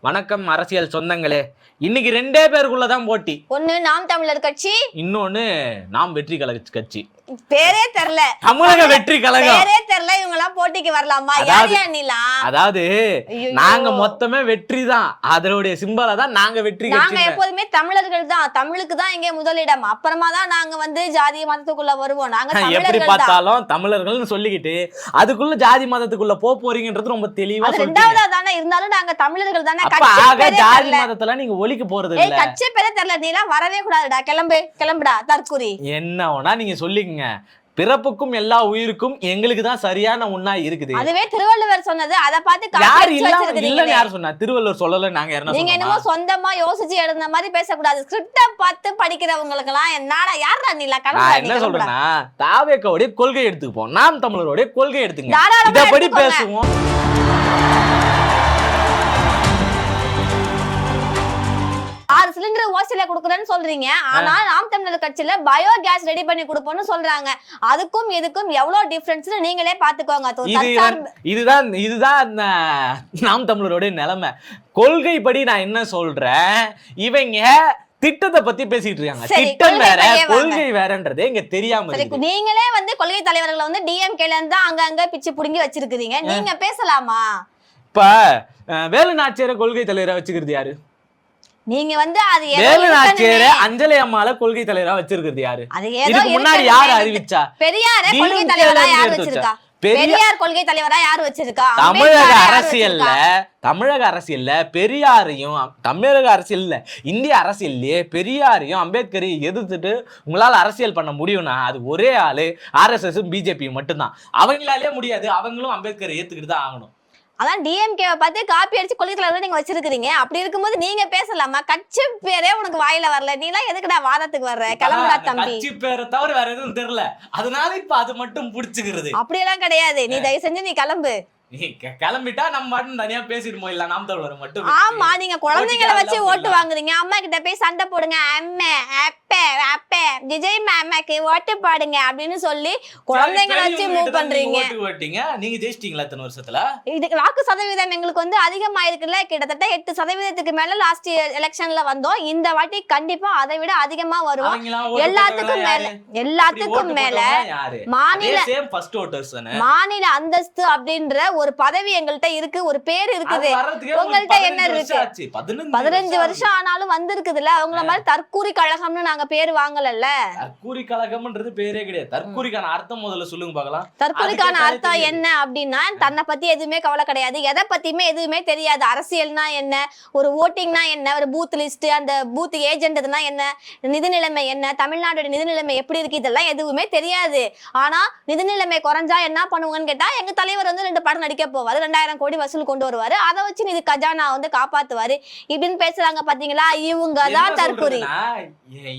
வணக்கம் அரசியல் சொந்தங்களே. இன்னைக்கு ரெண்டே பேருக்குள்ளதான் போட்டி. ஒண்ணு நாம் தமிழர் கட்சி, இன்னொன்னு நாம் வெற்றி கழக கட்சி. பேரே தெரியல, தமிழக வெற்றி கழகம் பேரே தெரியல. இவங்க எல்லாம் போட்டிக்கு வரலாமா? அதாவது நாங்க மொத்தமே வெற்றி தான், அதனுடைய சிம்பலா தான் நாங்க வெற்றி. நாங்க எப்போதுமே தமிழர்கள் தான், தமிழுக்கு தான் இங்கே முதலிடம். அப்புறமா தான் நாங்க வந்து ஜாதி மதத்துக்குள்ள வருவோம். நாங்க எப்படி பார்த்தாலும் தமிழர்கள்னு சொல்லிக்கிட்டு அதுக்குள்ள ஜாதி மதத்துக்குள்ள போறீங்கன்றது ரொம்ப தெளிவா. ரெண்டாவதா தானே இருந்தாலும் நாங்க தமிழர்கள் தானே. ஜாதி மதத்துல நீங்க ஒலிக்க போறது இல்ல. கட்சி பேரே தெரியல, நீ எல்லாம் வரவே கூடாதுடா. கிளம்புடா தற்குறி. என்ன வேணா நீங்க சொல்லிக்கங்க, பிறப்புக்கும் எல்லா உயிருக்கும் எங்களுக்கு தான் சரியான உண்ணா இருக்குது. அதுவே திருவள்ளுவர் சொன்னது. அத பார்த்து யார் சொன்னா? திருவள்ளுவர் சொல்லல. நீங்க என்னமோ சொந்தமா யோசிச்சு எழுந்த மாதிரி பேசக்கூடாது. ஸ்கிரிப்ட பார்த்து படிக்கிறவங்களுக்கு எல்லாம் என்னடா யாரா நீ? நான் என்ன சொல்றேன்னா, தாவேக்காவுடைய கொள்கை எடுத்துப்போம், நாம் தமிழருடைய கொள்கை எடுத்துங்க, இதப்படி பேசுவோம். 6 சிலிண்டர் ஓசில குடுக்குறேன்னு சொல்றீங்க. ஆனா நாம் தமிழர் கட்சியில பயோ கேஸ் ரெடி பண்ணி கொடுப்போம்னு சொல்றாங்க. அதுக்கும் இதுக்கும் எவ்வளவு டிஃபரன்ஸ்னு நீங்களே பாத்துக்கோங்க. இதுதான் நாம் தமிழருடைய நிலைமை. கொள்கைப்படி நான் என்ன சொல்றேன், இவங்க திட்டத்தை பத்தி பேசிட்டு இருக்காங்க. திட்டம் வேற, கொள்கை வேறன்றதே இங்க தெரியாம இருக்கு. நீங்களே வந்து கொள்கை தலைவர்களை வந்து டிஎம்கேல இருந்து அங்க பிச்சு புடுங்கி வச்சிருக்கீங்க. நீங்க பேசலாமா? இப்ப வேலு நாச்சியார கொள்கை தலைவரா வச்சுக்கிறது யாரு? நீங்க வந்து அது வேலு நாச்சியார அஞ்சலி அம்மால கொள்கை தலைவரா வச்சிருக்கிறது யாரு? இதுக்கு முன்னாடி யாரு அறிவிச்சா? பெரியார கொள்கை தலைவரா யாரு வச்சிருக்கா? பெரியார் கொள்கை தலைவரா யாரு வச்சிருக்கா? தமிழக அரசியல்ல பெரியாரையும், தமிழக அரசியல்ல இந்திய அரசியல்லையே பெரியாரையும் அம்பேத்கரையும் எதிர்த்துட்டு உங்களால அரசியல் பண்ண முடியும்னா அது ஒரே ஆளு RSS பிஜேபி மட்டும்தான். அவங்களாலே முடியாது. அவங்களும் அம்பேத்கரை ஏத்துக்கிட்டு தான் ஆகணும். அதான் டிஎம்கே பார்த்து காப்பி அடிச்சு கொள்கை தலைவரை நீங்க வச்சிருக்கீங்க. அப்படி இருக்கும்போது நீங்க பேசலாமா? கட்சி பேரே உனக்கு வாயில வரல, நீ எல்லாம் எதுக்குடா வாதத்துக்கு வர்ற? கிளம்புடா தம்பி. கட்சி பேரை தவிர வேற எதுவும் தெரியல, அதனால இப்ப அது மட்டும் புடிச்சுக்கிறது. அப்படியெல்லாம் கிடையாது. நீ தயவு செஞ்சு நீ கிளம்பு. கிளம்பிட்டா நம்ம மட்டும் தனியா பேசிட்டு போயிடலாம். நாம் தமிழர் மட்டும். ஆமா, நீங்க குழந்தைங்களை வச்சு ஓட்டு வாங்குறீங்க. அம்மா கிட்ட போய் சண்டை போடுங்க, அம்மா அப்ப விஜய் மேமாக்கு ஓட்டு பாடுங்க அப்படின்னு சொல்லி குழந்தைங்களை வச்சு மூவ் பண்றீங்க. நீங்க ஜெயிச்சிட்டீங்களா இத்தனை வருஷத்துல? இதுக்கு வாக்கு சதவீதம் எங்களுக்கு வந்து அதிகமாயிருக்குல்ல. கிட்டத்தட்ட 8% மேல லாஸ்ட் எலெக்ஷன்ல வந்தோம். இந்த வாட்டி கண்டிப்பா அதை விட அதிகமா வருவோம். எல்லாத்துக்கும் மேல மாநில அந்தஸ்து அப்படின்ற ஒரு பதவி எங்கள்கிட்ட இருக்கு, ஒரு பேர் இருக்குது. உங்கள்கிட்ட என்ன இருக்கு? 15 வருஷம் ஆனாலும் வந்திருக்குதுல்ல. அவங்கள மாதிரி தற்கூரி கழகம்னு நாங்க பேர் வாங்கலல்ல. தற்கூரி கழகம்ன்றது பேரே கிடையாது. தற்கூரிக்கான அர்த்தம் முதல்ல சொல்லுங்க பார்க்கலாம். தற்கூரிக்கான அர்த்தம் என்ன அப்படின்னா, தன்னை பத்தி எதுவுமே கவலை கிடையாது, எதை பத்தியுமே எதுவுமே தெரியாது. அரசியல்னா என்ன, ஒரு ஓட்டிங்னா என்ன, ஒரு பூத் லிஸ்ட், அந்த பூத் ஏஜென்ட்னா என்ன, நிதி நிலைமை என்ன, தமிழ்நாடு நிதி நிலைமை எப்படி இருக்கு, இதெல்லாம் எதுவுமே தெரியாது. ஆனா நிதி நிலைமை குறைஞ்சா என்ன பண்ணுவாங்கன்னு கேட்டா, எங்க தலைவர் வந்து 2 படம் நடிக்க போவாரு, 2000 கோடி வசூல் கொண்டு வருவாரு, அதை வச்சு நிதி கஜானா வந்து காப்பாத்துவாரு இப்படின்னு பேசுறாங்க. பாத்தீங்களா, இவங்க தான் தற்கூரி.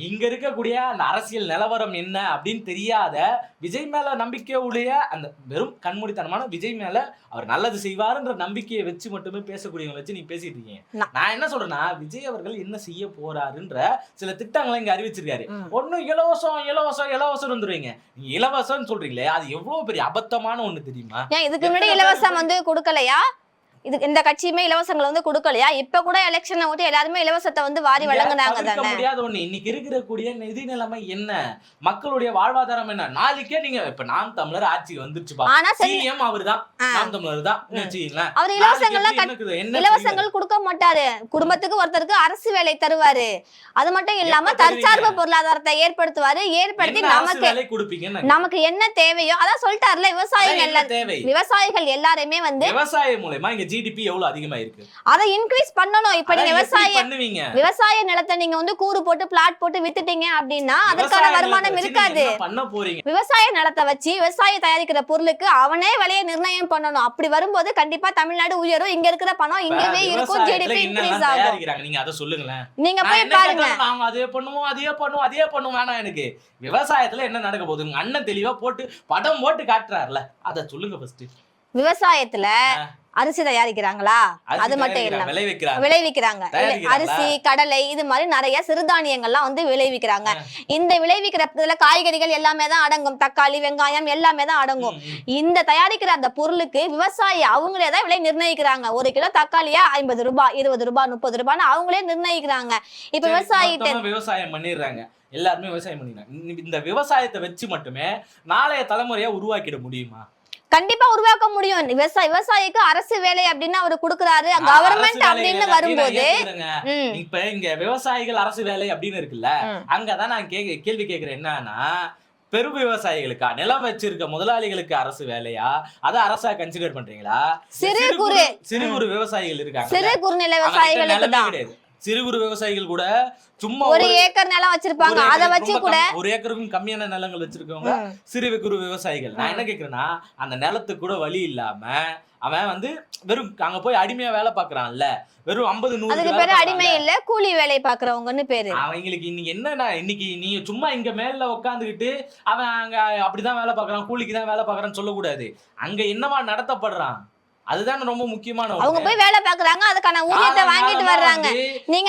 இங்க இருக்கக்கூடிய அந்த அரசியல் நிலவரம் என்ன அப்படின்னு தெரியாத, விஜய் மேல நம்பிக்கை உடைய அந்த வெறும் கண்மூடித்தனமான விஜய் மேல அவர் நல்லது செய்வாருன்ற நம்பிக்கையை வச்சு மட்டுமே பேசக்கூடியவங்களை வச்சு நீங்க பேசிட்டு இருக்கீங்க. நான் என்ன சொல்றேன்னா, விஜய் அவர்கள் என்ன செய்ய போறாருன்ற சில திட்டங்களை இங்க அறிவிச்சிருக்காரு. ஒன்னும் இலவசம் வந்துருவீங்க. நீங்க இலவசம் சொல்றீங்களே, அது எவ்வளவு பெரிய அபத்தமான ஒண்ணு தெரியுமா? இதுக்கு முன்னாடி இலவசம் வந்து கொடுக்கலையா? இந்த கட்சியுமே இலவசங்களை வந்து கொடுக்கலையா? இப்ப கூட எலெக்ஷனை ஓட்டு எல்லாருமே இலவசத்தை வந்து வாரி வழங்குனாங்க தானே. முடியாத ஒண்ணு. இன்னைக்கு இருக்கக்கூடிய நிதி நிலைமை என்ன, மக்களுடைய வாழ்வாதாரம் என்ன? நாளைக்கே நீங்க இப்ப நாம் தமிழர் ஆட்சி வந்துருச்சுப்பா, சிஎம் அவர்தான், நாம் தமிழர் தான் வச்சுக்கீங்களேன். அவர் இலவசங்கள் கொடுக்க மாட்டாரு. குடும்பத்துக்கு ஒருத்தருக்கு அரசு வேலை தருவாரு. அது மட்டும் இல்லாம தற்சார்பு பொருளாதாரத்தை ஏற்படுத்துவாரு. ஏற்படுத்தி நமக்கு என்ன தேவையோ அதான் சொல்லிட்டாருல. விவசாயிகள் எல்லாருமே வந்து விவசாயம் மூலமா இங்க ஜிடிபி எவ்வளவு அதிகமா இருக்கு, அதை இன்கிரீஸ் பண்ணணும். இப்ப நீங்க விவசாய நிலத்தை நீங்க வந்து கூறு போட்டு பிளாட் போட்டு வித்துட்டீங்க அப்படின்னா அதற்கான வருமானம் இருக்காது. விவசாய நிலத்தை வச்சு விவசாய தயாரிக்கிற பொருளுக்கு அவனே விலையை நிர்ணயம் பண்ணணும். அப்படி வரும்போது கண்டிப்பா தமிழ்நாடு உயரும். இங்க இருக்கிற பணம் இங்கவே இருக்கும், ஜிடிபி இன்கிரீஸ் ஆகும். நீங்க அதை சொல்லுங்களேன். நீங்க போய் பாருங்க. அதே பண்ணுவோம் வேணாம். எனக்கு விவசாயத்துல என்ன நடக்க போகுது அண்ணன் தெளிவா போட்டு படம் போட்டு காட்டுறாருல, அதை சொல்லுங்க. ஃபர்ஸ்ட் விவசாயத்துல அரிசி தயாரிக்கிறாங்களா? அது மட்டும் இல்ல, விளைவிக்கிறாங்க. அரிசி, கடலை, இது மாதிரி நிறைய சிறுதானியங்கள்லாம் வந்து விளைவிக்கிறாங்க. இந்த விளைவிக்கிறதுல காய்கறிகள் எல்லாமே தான் அடங்கும். தக்காளி, வெங்காயம் எல்லாமே தான் அடங்கும். இந்த தயாரிக்கிற அந்த பொருளுக்கு விவசாயி அவங்களே தான் விலை நிர்ணயிக்கிறாங்க. ஒரு கிலோ தக்காளியா 50 ரூபாய், 20 ரூபாய், 30 ரூபாய்னு அவங்களே நிர்ணயிக்கிறாங்க. இப்ப விவசாயம் பண்ணிடுறாங்க. எல்லாருமே விவசாயம் பண்ணிடுறாங்க. இந்த விவசாயத்தை வச்சு மட்டுமே நாளைய தலைமுறையை உருவாக்கிட முடியுமா? கண்டிப்பா உருவாக்க முடியும். விவசாயிக்கு அரசு வேலை அப்படின்னு அவரு கொடுக்குறாரு, கவர்மெண்ட் அப்படின்னு வரும்போது இப்ப இங்க விவசாயிகள் அரசு வேலை அப்படின்னு இருக்குல்ல, அங்கதான் நான் கேள்வி கேட்கிறேன். என்னன்னா, பெரு விவசாயிகளுக்கா, நிலம் வச்சிருக்க முதலாளிகளுக்கு அரசு வேலையா, அதை அரசா கன்சிடர் பண்றீங்களா? சிறு குறு விவசாயிகள் இருக்காங்க, சிறு குறுநில விவசாயிகளுக்கு தான் கிடையாது. சிறு குறு விவசாயிகள் கூட சும்மா ஒரு ஏக்கர் நிலம் வச்சிருப்பாங்க, அத வச்சு கூட ஒரு ஏக்கருக்கும் கம்மியான நிலங்கள் வச்சிருக்கவங்க சிறு குறு விவசாயிகள். நான் என்ன கேக்குறேன்னா, அந்த நிலத்துக்கு கூட வழி இல்லாம அவன் வந்து வெறும் அங்க போய் அடிமையா வேலை பாக்குறான்ல, வெறும் 50-100 அதுக்கு பேரு அடிமை இல்ல, கூலி வேலை பாக்குறவங்கன்னு பேரு. அவங்களுக்கு இன்னைக்கு என்னன்னா, இன்னைக்கு நீ சும்மா இங்க மேல உட்காந்துக்கிட்டு அவன் அங்க அப்படிதான் வேலை பாக்குறான், கூலிக்கு தான் வேலை பாக்குறான்னு சொல்லக்கூடாது. அங்க என்னவா நடத்தப்படுறான், அதுதான் ரொம்ப முக்கியமான. அவங்க போய் வேலை பாக்குறாங்க, அதுக்கான ஊதியத்தை வாங்கிட்டு வர்றாங்க. நீங்க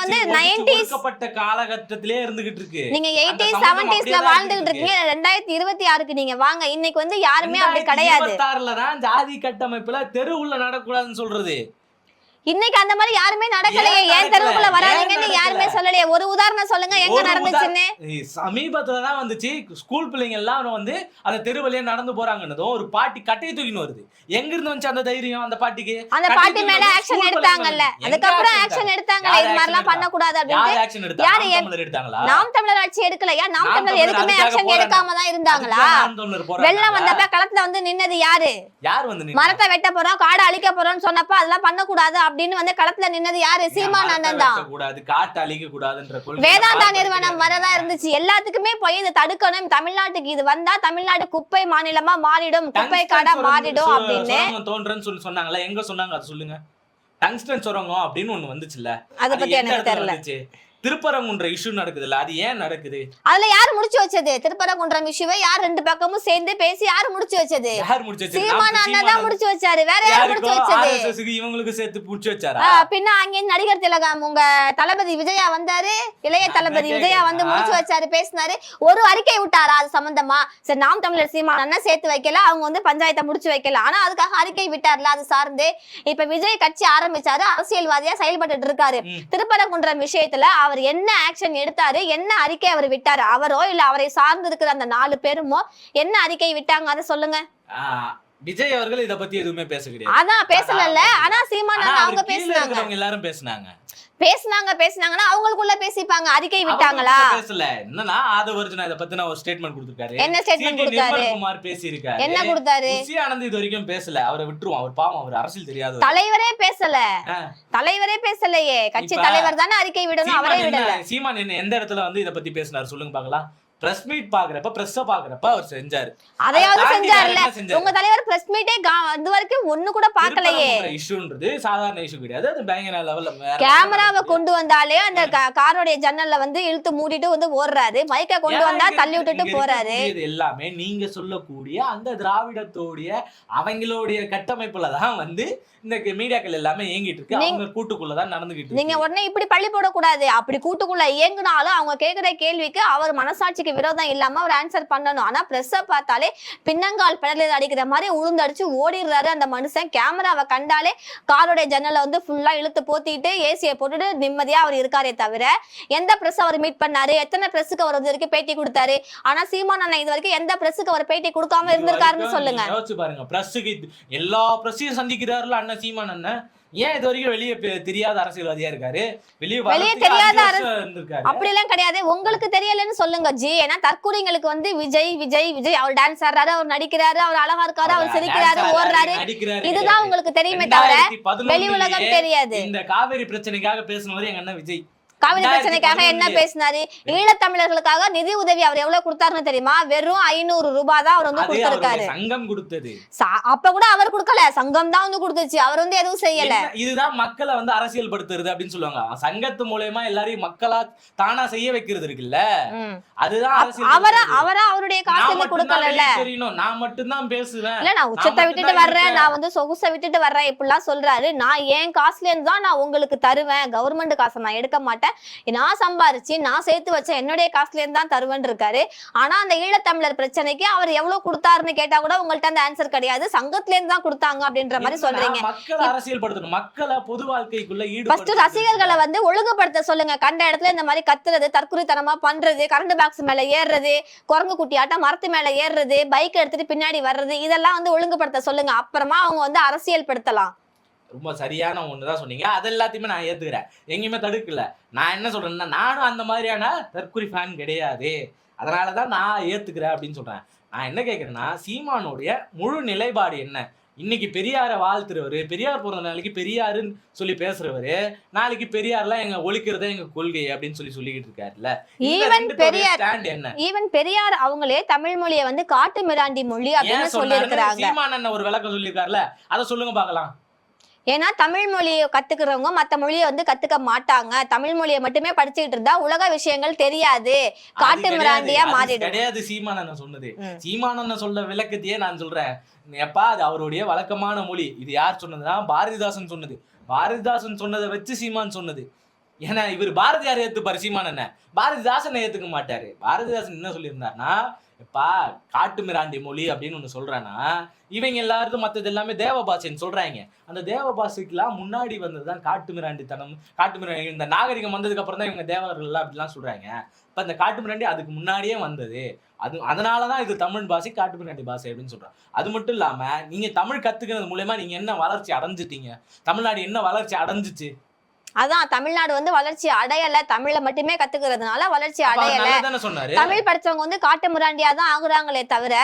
வந்து 90s காலகட்டத்திலே இருந்துகிட்டு இருக்கு. நீங்க 80s 70sல வாழ்ந்துகிட்டு இருக்கீங்க. 2026க்கு நீங்க வாங்க. இன்னைக்கு வந்து யாருமே அப்படி கிடையாது. 2026ல தான் ஜாதி கட்டமைப்புல தெருவுல நடக்கூடாதுன்னு சொல்றது. இன்னைக்கு அந்த மாதிரி யாருமே நடக்கலையே. ஏன் தெருவுக்குள்ள வராதீங்கன்னு யாருமே சொல்லலையே. ஒரு உதாரணம் சொல்லுங்க, எங்க நடந்துச்சுன்னு. சமீபத்துலதான் வந்துச்சு, ஸ்கூல் பிள்ளைங்க எல்லாம் வந்து அந்த தெரு வழியா நடந்து போறாங்கன்னதும் ஒரு பாட்டி கட்டையை தூக்கின்னு வருது. எங்க இருந்து வந்துச்சு அந்த தைரியம் அந்த பாட்டிக்கு? அந்த பாட்டி மேல ஆக்ஷன் எடுத்தாங்கல்ல, அதுக்கப்புறம் ஆக்ஷன் எடுத்தாங்கல்ல, இது மாதிரி எல்லாம் பண்ண கூடாது அப்படின்னு. யாரு எடுத்தாங்களா? நாம் தமிழர் ஆட்சி எடுக்கலையா? நாம் தமிழர் எதுக்குமே ஆக்ஷன் எடுக்காம தான் இருந்தாங்களா? வெள்ளம் வந்தப்ப களத்துல வந்து நின்னது யாரு? மரத்தை வெட்ட போறோம், காடை அழிக்க போறோம்னு சொன்னப்ப அதெல்லாம் பண்ணக்கூடாது அப்படின்னு வந்து களத்துல நின்னது யாரு? சீமான் அண்ணன் தான். வேதாந்தா நிறுவனம் வரதா இருந்துச்சு. எல்லாத்துக்குமே போய் இதை தடுக்கணும், தமிழ்நாட்டுக்கு இது வந்தா தமிழ்நாடு குப்பை மாநிலமா மாறிடும், குப்பை காடா மாறிடும் அப்படின்னு தோன்றன்னு சொல்லி சொன்னாங்களா? எங்க சொன்னாங்க அது சொல்லுங்க. டங்ஸ்டன் சுரங்கம் அப்படின்னு ஒண்ணு வந்துச்சுல்ல, அத பத்தி எனக்கு தெரியல. திருப்பரங்குன்ற இஷ்யூ நடக்குதுல்ல, அது ஏன் நடக்குது? அதுல யாரு முடிச்சு வச்சது? திருப்பரங்குன்றம் இஷ்யூவை யார் ரெண்டு பக்கமும் சேர்ந்து பேசி யாரு முடிச்சு வச்சது? சீமான் அண்ணன் தான் முடிச்சு வச்சாரு. வேற யாரு முடிச்சு வச்சது? இவங்களுக்கு சேர்த்து முடிச்சு வச்சாரா? பின்ன அங்க நடிகர் திலகம் உங்க தளபதி விஜயா வந்தாரு, இளைய தளபதி விஜயா வந்து முடிச்சு வச்சாரு, பேசினாரு. ஒரு அறிக்கை விட்டாரா அது சம்பந்தமா? சரி, நாம் தமிழர் சீமான் அண்ணன் சேர்த்து வைக்கல, அவங்க வந்து பஞ்சாயத்தை முடிச்சு வைக்கல, ஆனா அதுக்காக அறிக்கை விட்டார்ல, அது சார்ந்து இப்ப விஜய் கட்சி ஆரம்பிச்சாரு, அரசியல்வாதியா செயல்பட்டு இருக்காரு. திருப்பரங்குன்றம் விஷயத்துல அவர் என்ன ஆக்ஷன் எடுத்தாரு, என்ன அறிக்கை அவர் விட்டாரு, அவரோ இல்ல அவரை சார்ந்து இருக்கிற அந்த 4 பேருமோ என்ன அறிக்கை விட்டாங்க அதை சொல்லுங்க. விஜய் அவர்கள் இத பத்தி எதுவுமே பேச கிடையாது. அதான் பேசல. ஆனா சீமான் அவங்க பேசினாங்க, எல்லாரும் பேசினாங்கன்னா அவங்களுக்குள்ள பேசிப்பாங்க. அறிக்கை விட்டாங்களா? பேசல. என்னன்னா ஆதவர்ஜுனா இத பத்தின ஒரு ஸ்டேட்மென்ட் கொடுத்திருக்காரு. என்ன ஸ்டேட்மென்ட் கொடுத்தாரு? குமார் பேசியிருக்காரு. என்ன கொடுத்தாரு? சி ஆனந்த் இது வரைக்கும் பேசல. அவரை விட்டுருவோம், அவர் பாவம், அவர் அரசியல் தெரியாது. தலைவரே பேசலையே. கட்சி தலைவர் தானே அறிக்கை விடணும், அவரே விடல. சீமான் என்ன எந்த இடத்துல வந்து இத பத்தி பேசினாரு சொல்லுங்க பாக்கலாம். பிரஸ் மீட் பாக்குறப்ப, பிரஸ்ஸ பாக்குறப்ப அவர் செஞ்சாரு. அதையாவது செஞ்சார்ல. உங்க தலைவர் பிரஸ் மீட்டே இது வரைக்கும் ஒண்ணு கூட பார்க்கலையே. இஷ்யூன்றது சாதாரண இஷ்யூ கிடையாது, அது பயங்கர லெவல்ல. கேமராவை கொண்டு வந்தாலே அந்த காரோட ஜன்னல்ல வந்து இழுத்து மூடிட்டு வந்து ஓடுறாரு, மைக்க கொண்டு வந்தா தள்ளி விட்டுட்டு போறாரு. இது எல்லாமே நீங்க சொல்லக்கூடிய அந்த திராவிடத்தோடைய அவங்களுடைய கட்டமைப்புல தான் வந்து இந்த மீடியாக்கள் எல்லாமே இயங்கிட்டு இருக்கு. அவங்க கூட்டுக்குள்ளதான் நடந்துகிட்டு இருக்கு. நீங்க உடனே இப்படி பள்ளி போடக்கூடாது. அப்படி கூட்டுக்குள்ள இயங்குனாலும் அவங்க கேட்கிற கேள்விக்கு அவர் மனசாட்சிக்கு விரோதம் இல்லாம அவர் ஆன்சர் பண்ணணும். ஆனா பிரஸ்ஸ பார்த்தாலே பின்னங்கால் பெடலில் அடிக்கிற மாதிரி உளுந்தடிச்சு ஓடிடுறாரு அந்த மனுஷன். கேமராவை கண்டாலே காரோடைய ஜன்னலை வந்து ஃபுல்லா இழுத்து போத்திட்டு ஏசியை போட்டுட்டு நிம்மதியா அவர் இருக்காரே தவிர எந்த பிரஸ் அவர் மீட் பண்ணாரு, எத்தனை பிரஸுக்கு அவர் வரைக்கும் பேட்டி கொடுத்தாரு? ஆனா சீமான் அண்ணன் இது வரைக்கும் எந்த பிரஸுக்கு அவர் பேட்டி கொடுக்காம இருந்திருக்காருன்னு சொல்லுங்க. யோசிச்சு பாருங்க. பிரஸுக்கு எல்லா பிரஸையும் சந்திக்கிறாருல அண்ணன் சீமான் அண்ணன். ஏன் இது வரைக்கும் வெளியே தெரியாத அரசியல்வாதியா இருக்காரு? வெளியே தெரியாத அப்படி எல்லாம் கிடையாது. உங்களுக்கு தெரியலன்னு சொல்லுங்க ஜி. ஏன்னா தற்கூரிங்களுக்கு வந்து விஜய் விஜய் விஜய் அவர் டான்ஸ் ஆடுறாரு, அவர் நடிக்கிறாரு, அவர் அழகா இருக்காரு, அவர் சிரிக்கிறாரு, ஓடுறாரு, இதுதான் உங்களுக்கு தெரியுமே தவிர வெளி உலகம் தெரியாது. இந்த காவேரி பிரச்சனைக்காக பேசினவரு எங்க அண்ணன் விஜய். காவிரி பிரச்சனைக்காக என்ன பேசினாரு? ஈழத்தமிழர்களுக்காக நிதி உதவி அவர் எவ்வளவு கொடுத்தாருன்னு தெரியுமா? வெறும் 500 ரூபாய் தான் அவர் வந்து கொடுத்திருக்காரு. சங்கம் கொடுத்தது. அப்ப கூட அவர் கொடுக்கல, சங்கம் தான் வந்து கொடுத்துச்சு. அவர் வந்து எதுவும் செய்யல. இதுதான் மக்களை வந்து அரசியல் படுத்துறது அப்படின்னு சொல்லுவாங்க. சங்கத்து மூலமா எல்லாரையும் மக்களா தானா செய்ய வைக்கிறது இருக்குல்ல, அதுதான் அவருடைய காசு கொடுக்கல. நான் மட்டும் தான் பேசுவேன், இல்ல நான் உச்சத்தை விட்டுட்டு வர்றேன், நான் வந்து சொகுசை விட்டுட்டு வர்றேன் இப்படிலாம் சொல்றாரு. நான் என் காசுல இருந்து தான் நான் உங்களுக்கு தருவேன், கவர்மெண்ட் காசை நான் எடுக்க மாட்டேன், நான் சம்பாரிச்சு நான் சேர்த்து வச்ச என்னுடைய காசுல இருந்து தான் தருவேன் இருக்காரு. ஆனா அந்த ஈழத்தமிழர் பிரச்சனைக்கு அவர் எவ்வளவு கொடுத்தாருன்னு கேட்டா கூட உங்கள்ட்ட அந்த ஆன்சர் கிடையாது, சங்கத்துல இருந்து தான் கொடுத்தாங்க அப்படின்ற மாதிரி சொல்றீங்க. மக்களை அரசியல் படுத்தணும், மக்களை பொது வாழ்க்கைக்குள்ள ஈடுபடுத்த, ரசிகர்களை வந்து ஒழுங்குபடுத்த சொல்லுங்க. கண்ட இடத்துல இந்த மாதிரி கத்துறது, தற்குறித்தனமா பண்றது, கரண்ட் பாக்ஸ் மேல ஏறுறது, குரங்கு குட்டி ஆட்டம் மரத்து மேல ஏறுறது, பைக் எடுத்துட்டு பின்னாடி வர்றது, இதெல்லாம் வந்து ஒழுங்குபடுத்த சொல்லுங்க. அப்புறமா அவங்க வந்து அரசியல் படுத்தலாம். ரொம்ப சரியான ஒண்ணுதான் சொன்னீங்க. அது எல்லாத்தையுமே நான் ஏத்துக்கிறேன், எங்கேயுமே தடுக்கல. நான் என்ன சொல்றேன்னா, நானும் அந்த மாதிரியான தற்குறி ஃபேன் கிடையாது, அதனாலதான் நான் ஏத்துக்கிறேன் அப்படின்னு சொல்றேன். நான் என்ன கேட்கிறேன்னா, சீமானுடைய முழு நிலைப்பாடு என்ன? இன்னைக்கு பெரியார வாழ்த்துறவரு, பெரியார் பிறந்த நாளைக்கு பெரியாருன்னு சொல்லி பேசுறவரு, நாளைக்கு பெரியார்லாம் எங்க ஒழிக்கிறதே எங்க கொள்கை அப்படின்னு சொல்லிக்கிட்டு இருக்காருல்ல. ஈவன் பெரியார் அவங்களே தமிழ் மொழியை வந்து காட்டு மிராண்டி மொழி அப்படின்னு சொல்லி இருக்கிறாங்க. சீமான் ஒரு விளக்கம் சொல்லியிருக்காருல, அதை சொல்லுங்க பாக்கலாம். ஏன்னா தமிழ் மொழியை கத்துக்கிறவங்க மத்த மொழியை வந்து கத்துக்க மாட்டாங்க. தமிழ் மொழியை மட்டுமே படிச்சுக்கிட்டு இருந்தா உலக விஷயங்கள் தெரியாது, காட்டு மிராண்டியா மாறிடும். கிடையாது சீமானண்ணன் சொன்னது. சீமானண்ணன் சொல்ல விளக்கத்தையே நான் சொல்றேன். எப்பா அது அவருடைய வழக்கமான மொழி. இது யார் சொன்னதுன்னா பாரதிதாசன் சொன்னது. பாரதிதாசன் சொன்னதை வச்சு சீமான் சொன்னது. ஏன்னா இவர் பாரதியார் ஏத்துப்பாரு, சீமானண்ணன் பாரதிதாசனை ஏத்துக்க மாட்டாரு. பாரதிதாசன் என்ன சொல்லியிருந்தாருன்னா, எப்பா காட்டு மிராண்டி மொழி அப்படின்னு ஒண்ணு சொல்றானா, இவங்க எல்லாரும் மற்றது எல்லாமே தேவ பாஷைன்னு சொல்றாங்க. அந்த தேவ பாஷைக்கெல்லாம் முன்னாடி வந்ததுதான் காட்டு மிராண்டித்தனம். காட்டு மிராண்டி இந்த நாகரிகம் வந்ததுக்கு அப்புறம் தான் இவங்க தேவர்கள் எல்லாம் அப்படிலாம் சொல்றாங்க. இப்ப இந்த காட்டு மிராண்டி அதுக்கு முன்னாடியே வந்தது. அதனாலதான் இது தமிழ் பாஷை காட்டு மிராண்டி பாஷை அப்படின்னு சொல்றாங்க. அது மட்டும் இல்லாம நீங்க தமிழ் கத்துக்கிறது மூலமா நீங்க என்ன வளர்ச்சி அடைஞ்சிட்டீங்க? தமிழ்நாடு என்ன வளர்ச்சி அடைஞ்சிச்சு? அதான் தமிழ்நாடு வந்து வளர்ச்சி அடையல, தமிழை மட்டுமே கத்துக்கிறதுனால வளர்ச்சி அடையல. தமிழ் படிச்சவங்க வந்து காட்டு முராண்டியா தான் ஆகுறாங்களே தவிர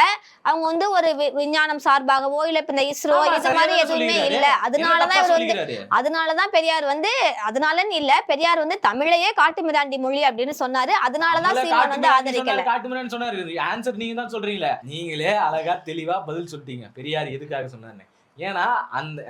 அவங்க வந்து ஒரு விஞ்ஞானம் சார்பாகவோ இல்ல இந்த இஸ்ரோ இது மாதிரி எதுவுமே இல்ல. அதனாலதான் இவர் வந்து, அதனாலதான் பெரியார் வந்து, அதனாலன்னு இல்ல, பெரியார் வந்து தமிழையே காட்டு மிராண்டி மொழி அப்படின்னு சொன்னாரு. அதனாலதான் சீமான் வந்து ஆதரிக்கல. காட்டு மிராண்டி சொன்னாரு. ஆன்சர் நீங்க தான் சொல்றீங்களே, நீங்களே அழகா தெளிவா பதில் சொல்லிட்டீங்க பெரியார் எதுக்காக சொன்னாரு. ஏன்னா அந்த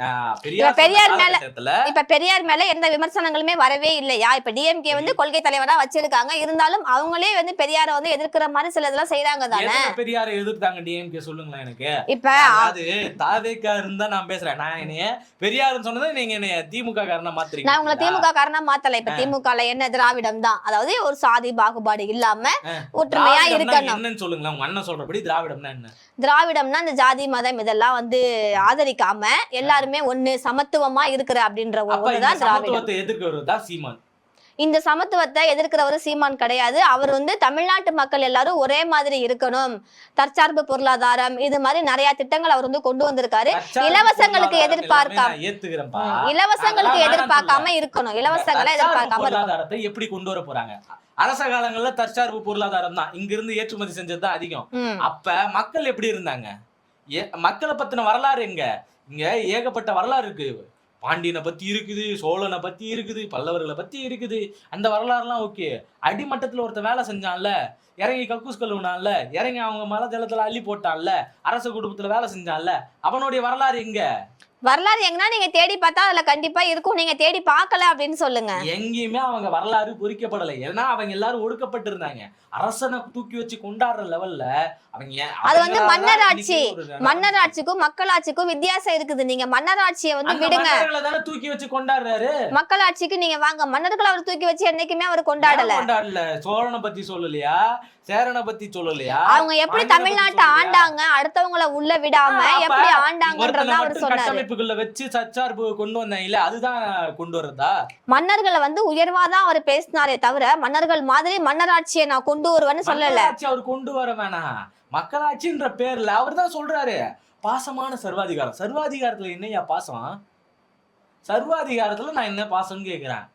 பெரியார் மேல எந்த விமர்சனங்களுமே வரவே இல்லையா? இப்ப டிஎம்கே வந்து கொள்கை தலைவரா வச்சிருக்காங்க, இருந்தாலும் அவங்களே வந்து பெரியார வந்து எதிர்க்கிற மாதிரி சில இதெல்லாம் செய்யறாங்க தானே. பெரியாரை எதிர்த்தாங்க டிஎம்கே சொல்லுங்களேன் எனக்கு. இப்ப அது தாவேக்கா இருந்தா நான் பேசுறேன், நான் என்னைய பெரியாருன்னு சொன்னதை நீங்க என்னைய திமுக காரணம் மாத்துறீங்க. நான் உங்களை திமுக காரணம் மாத்தல. இப்ப திமுக என்ன திராவிடம் தான், அதாவது ஒரு சாதி பாகுபாடு இல்லாம ஒற்றுமையா இருக்கணும். என்னன்னு சொல்லுங்களேன், உங்க அண்ணன் சொல்றபடி திராவிடம்னா என்ன? திராவிடம்னா இந்த ஜாதி மதம் இதெல்லாம் வந்து ஆதரிக்காம எல்லாருமே ஒண்ணு சமத்துவமா இருக்கிற அப்படின்ற ஒருதான் திராவிடம். எதிர்க்கிறதுதான் சீமான். இந்த சமத்துவத்தை எதிர்க்கிறவரு சீமான் கிடையாது. அவர் வந்து தமிழ்நாட்டு மக்கள் எல்லாரும் ஒரே மாதிரி இருக்கணும், தற்சார்பு பொருளாதாரம், இது மாதிரி நிறைய திட்டங்கள் அவர் வந்து கொண்டு வந்திருக்காரு. இலவசங்களுக்கு எதிர்பார்க்காம இருக்கணும், இலவசங்களை எதிர்பார்க்காம பொருளாதாரத்தை எப்படி கொண்டு வர போறாங்க? அரச காலங்கள்ல தற்சார்பு பொருளாதாரம் தான், இங்க இருந்து ஏற்றுமதி செஞ்சதுதான் அதிகம். அப்ப மக்கள் எப்படி இருந்தாங்க? மக்களை பத்தின வரலாறு எங்க? இங்க ஏகப்பட்ட வரலாறு இருக்கு. பாண்டியனை பத்தி இருக்குது, சோழனை பத்தி இருக்குது, பல்லவர்களை பத்தி இருக்குது. அந்த வரலாறுலாம் ஓகே. அடிமட்டத்துல ஒருத்த வேலை செஞ்சான்ல, இறங்கி கக்கூஸ் கழுவுனான்ல, இறங்கி அவங்க மலை ஜலத்துல அள்ளி போட்டான்ல, அரச குடும்பத்துல வேலை செஞ்சான்ல, அவனுடைய வரலாறு எங்க? வரலாறு எங்கன்னா நீங்க தேடி பார்த்தா அதுல கண்டிப்பா இருக்கும், நீங்க தேடி பார்க்கல அப்படின்னு சொல்லுங்க. எங்கேயுமே அவங்க வரலாறு பொறிக்கப்படலை. ஏன்னா அவங்க எல்லாரும் ஒடுக்கப்பட்டு இருந்தாங்க. அரசனை தூக்கி வச்சு கொண்டாடுற லெவல்ல அவங்க, அது வந்து மன்னராட்சி. மன்னராட்சிக்கும் மக்களாட்சிக்கும் வித்தியாசம் இருக்குது. நீங்க மன்னராட்சியை வந்து விடுங்க, தூக்கி வச்சு கொண்டாடுறாரு. மக்களாட்சிக்கு நீங்க வாங்க. மன்னர்களை அவர் தூக்கி வச்சு என்னைக்குமே அவர் கொண்டாடல. சோழனை பத்தி சொல்லலையா, சேரனை பத்தி சொல்லலையா? அவங்க எப்படி தமிழ்நாட்டை ஆண்டாங்க, அடுத்தவங்களை உள்ள விடாம எப்படி ஆண்டாங்கன்றத அவர் சொன்னாரு. கட்டமைப்புக்குள்ள வச்சு சச்சார்பு கொண்டு வந்தாங்கல்ல, அதுதான் கொண்டு வரதா? மன்னர்களை வந்து உயர்வாதான் அவர் பேசினாரே தவிர மன்னர்கள் மாதிரி மன்னராட்சியை நான் கொண்டு வருவேன்னு சொல்லல. அவர் கொண்டு வர வேணாம், மக்களாட்சின்ற பேர்ல அவர் தான் சொல்றாரு பாசமான சர்வாதிகாரம். சர்வாதிகாரத்துல என்னையா பாசம்? சர்வாதிகாரத்துல நான் என்ன பாசம்னு கேக்குறேன்.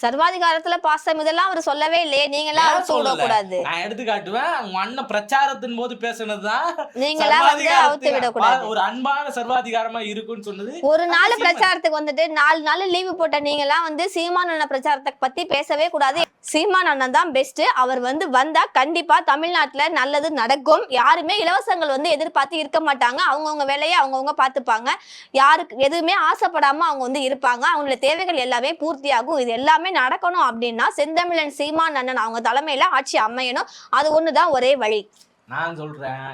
சர்வாதிகாரத்துல பாசம் இதெல்லாம் அவர் சொல்லவே இல்லையே, நீங்களா ஏன் அவுத்து சொல்லல? விடக்கூடாது. நான் எடுத்து காட்டுவேன். உங்க அண்ணன் பிரச்சாரத்தின் போது பேசுனதுதான் நீங்களா வந்து அவுத்து விடக்கூடாது. ஒரு அன்பான சர்வாதிகாரமா இருக்குன்னு சொன்னது. ஒரு நாள் சீமான். பிரச்சாரத்துக்கு வந்துட்டு 4 நாள் லீவு போட்ட நீங்கலாம் வந்து சீமான் அண்ணன் பிரச்சாரத்தை பத்தி பேசவே கூடாது. சீமான் அண்ணன் தான் பெஸ்ட். அவர் வந்து வந்தா கண்டிப்பா தமிழ்நாட்டுல நல்லது நடக்கும். யாருமே இலவசங்கள் வந்து எதிர்பார்த்து இருக்க மாட்டாங்க. அவங்கவுங்க வேலையை அவங்கவுங்க பார்த்துப்பாங்க. யாருக்கு எதுவுமே ஆசைப்படாம அவங்க வந்து இருப்பாங்க. அவங்களோட தேவைகள் எல்லாமே பூர்த்தியாகும். இது எல்லாமே நடக்கணும் அப்படின்னா செந்தமிழன் சீமான் அண்ணன் அவங்க தலைமையில ஆட்சி அமையணும். அது ஒண்ணுதான் ஒரே வழி. நான் சொல்றேன்,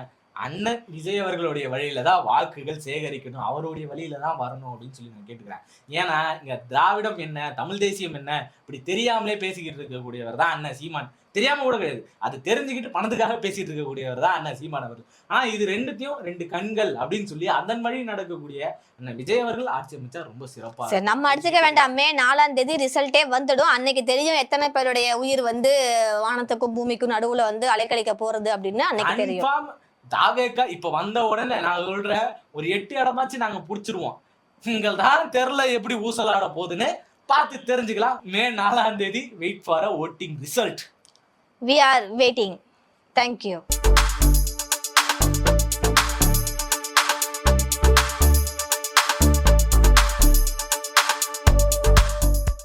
அண்ணன் விஜய் அவர்களுடைய வழியில தான் வாக்குகள் சேகரிக்கணும், அவருடைய வழியில தான் வரணும் அப்படின்னு சொல்லி நான் கேட்டுக்கிறேன். ஏன்னா இங்க திராவிடம் என்ன, தமிழ் தேசியம் என்ன, இப்படி தெரியாமலே பேசிக்கிட்டு இருக்கக்கூடியவர் தான் அண்ணன் சீமான். தெரியாம கூட கிடையாது, அது தெரிஞ்சுக்கிட்டு பணத்துக்காக பேசிட்டு இருக்கக்கூடியவர் தான் அண்ணன் சீமான் அவர்கள். ஆனா இது ரெண்டுத்தையும் 2 கண்கள் அப்படின்னு சொல்லி அதன் வழி நடக்கக்கூடிய அண்ணன் விஜய் அவர்கள் ஆட்சி அமைச்சா ரொம்ப சிறப்பா. சரி, நம்ம அடிச்சுக்க வேண்டாமே. 4ஆம் தேதி ரிசல்ட்டே வந்துடும். அன்னைக்கு தெரியும் எத்தனை பேருடைய உயிர் வந்து வானத்துக்கும் பூமிக்கும் நடுவுல வந்து அலைக்கழிக்க போறது அப்படின்னு அன்னைக்கு தெரியும். கன்ஃபார்ம் தாவேக்கா இப்ப வந்த உடனே நான் சொல்றேன், ஒரு 8 இடமாச்சு நாங்க புடிச்சிருவோம். நீங்கள் தான் தெரியல எப்படி ஊசலாட போகுதுன்னு பார்த்து தெரிஞ்சுக்கலாம். மே 4ஆம் தேதி wait for a voting result. We are waiting. Thank you.